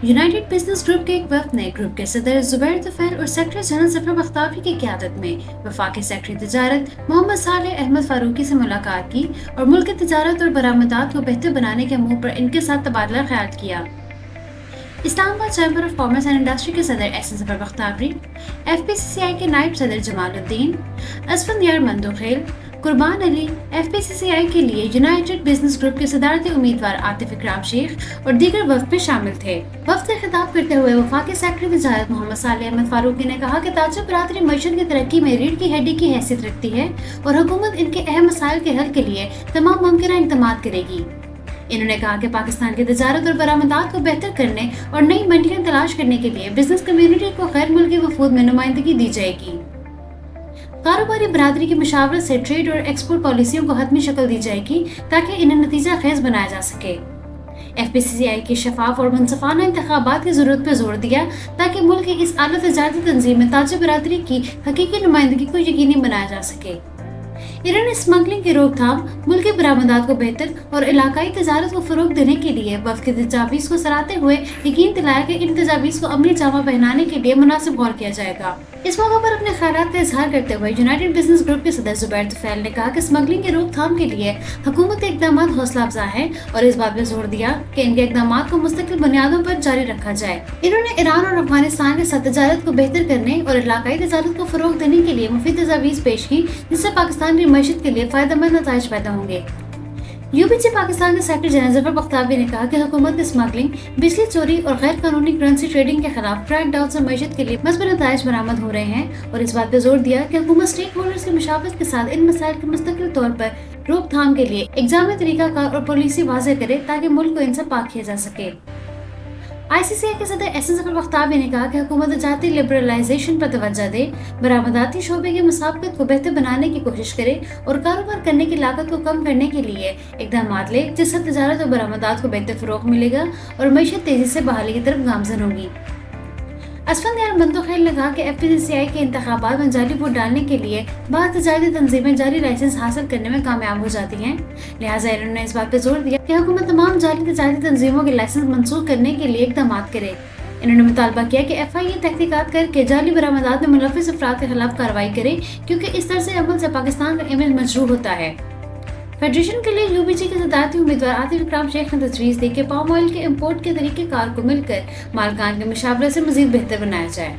United business group के एक वफद ने ग्रुप के सदर जुबैर तुफैल और सेक्रेटरी जनरल जफर बख्तावरी की क़यादत में वफाकी सेक्रेटरी तिजारत मोहम्मद सालेह अहमद फारूकी से मुलाकात की और मुल्क की तिजारत और बरामदात को बेहतर बनाने के मुंह पर इनके साथ तबादला ख्याल किया। Islamabad chamber of commerce and industry के सदर एहसन जफर बख्तावरी, FPCCI के नायब सदर जमालुद्दीन, असफंदियार मंदोखेल, कुर्बान अली, FPCCI के लिए यूनाइटेड बिजनेस ग्रुप के सदारती उम्मीदवार आतिफ इकराम शेख और दीगर वफ्द में शामिल थे। वफ्द से खिताब करते हुए वफाकी सेक्रेटरी वजारत मोहम्मद सालेह अहमद फारूकी ने कहा कि ताजिर बरादरी मईशत की तरक्की में रीढ़ की हड्डी की हैसियत रखती है और हुकूमत इनके अहम मसाइल के हल के लिए तमाम मुमकिन इक़दाम करेगी। इन्होंने कहा कि पाकिस्तान की तिजारत और बरामदात को बेहतर करने और नई मंडियां तलाश करने के लिए बिजनेस कम्युनिटी को गैर मुल्की वफूद में नुमाइंदगी दी जाएगी। कारोबारी बरादरी की मशावरत से ट्रेड और एक्सपोर्ट पॉलिसियों को हतमी शक्ल दी जाएगी ताकि इन्हें नतीजा खेज बनाया जा सके। FPCCI की शफाफ और मुनसफाना इंतखाबात की जरूरत पर जोर दिया ताकि मुल्क की इस आला तजारती तंजीम में ताजिर बरादरी की हकीकी नुमाइंदगी को यकीनी बनाया जा सके। इन्होंने स्मगलिंग की रोकथाम, मुल्की बरामदात को बेहतर और इलाकाई तजारत को फरोग देने के लिए वफ्द की तजावीज़ को सराहते हुए यकीन दिलाया कि इन तजावीज़ को अमली जामा पहनाने के लिए मुनासिब गौर किया जाएगा। इस मौके पर अपने ख्यालात का इजहार करते हुए यूनाइटेड बिजनेस ग्रुप के सदर जुबैर तुफैल ने कहा कि स्मगलिंग की रोकथाम के लिए हुकूमती इक़दाम हौसला अफजा है और इस बात पर जोर दिया कि इनके इक़दाम को मुस्तकिल बुनियादों पर जारी रखा जाए। इन्होंने ईरान और अफगानिस्तान के साथ तजारत को बेहतर करने और इलाकाई तजारत को फरोग देने के लिए मुफीद तजावीज़ पेश की जिससे पाकिस्तान की मईशत के लिए फायदेमंद नताइज पैदा होंगे। UBC पाकिस्तान के सेक्रेटरी जनरल जफर बख्तावरी ने कहा कि हुकूमत ने स्मगलिंग, बिजली चोरी और गैर कानूनी करेंसी ट्रेडिंग के खिलाफ क्रैक डाउन से मईशत के लिए मस्बत नताइज बरामद हो रहे हैं और इस बात पर जोर दिया कि हुकूमत स्टेक होल्डर्स की मुशावरत के साथ इन मसाइल के मुस्तकिल तौर पर रोकथाम के लिए इक़दामी तरीकाकार और पॉलिसी वाज़ेह करे ताकि मुल्क को इनसे पाक किया जा सके। ICCI के सदर एहसन जफर बख्तावरी ने कहा कि हुकूमत जाती लिबरलाइजेशन पर तवज्जो दे, बरामदाती शोबे की मुसाबकत को बेहतर बनाने की कोशिश करे और कारोबार करने की लागत को कम करने के लिए इक़दाम ले जिससे तजारत और बरामदात को बेहतर फ़रोग़ मिलेगा और मईशत तेज़ी से बहाली की तरफ गामज़न होगी। असफंदियार मंदोखेल ने कहा कि FPCCI के इंतखाबात में जाली वोट डालने के लिए बाद तजारती तंजीमें जाली लाइसेंस हासिल करने में कामयाब हो जाती हैं, लिहाजा इन्होंने इस बात पर जोर दिया कि हुकूमत तमाम जाली तजारती तंजीमों के लाइसेंस मंसूख करने के लिए इक़दाम करे। इन्होंने मुतालबा किया कि FIA तहकीकात करके जाली बरामदात में मुलव्विस अफराद के खिलाफ कार्रवाई करे क्योंकि इस तरह से अमल से पाकिस्तान का इमेज मजरूह होता है। फेडरेशन के लिए UBC के सदारती उम्मीदवार आतिफ इकराम शेख ने तजवीज़ दी कि पाम ऑयल के इम्पोर्ट के तरीक़ेकार को मिलकर मालकान की मशावरत से मज़ीद बेहतर बनाया जाए।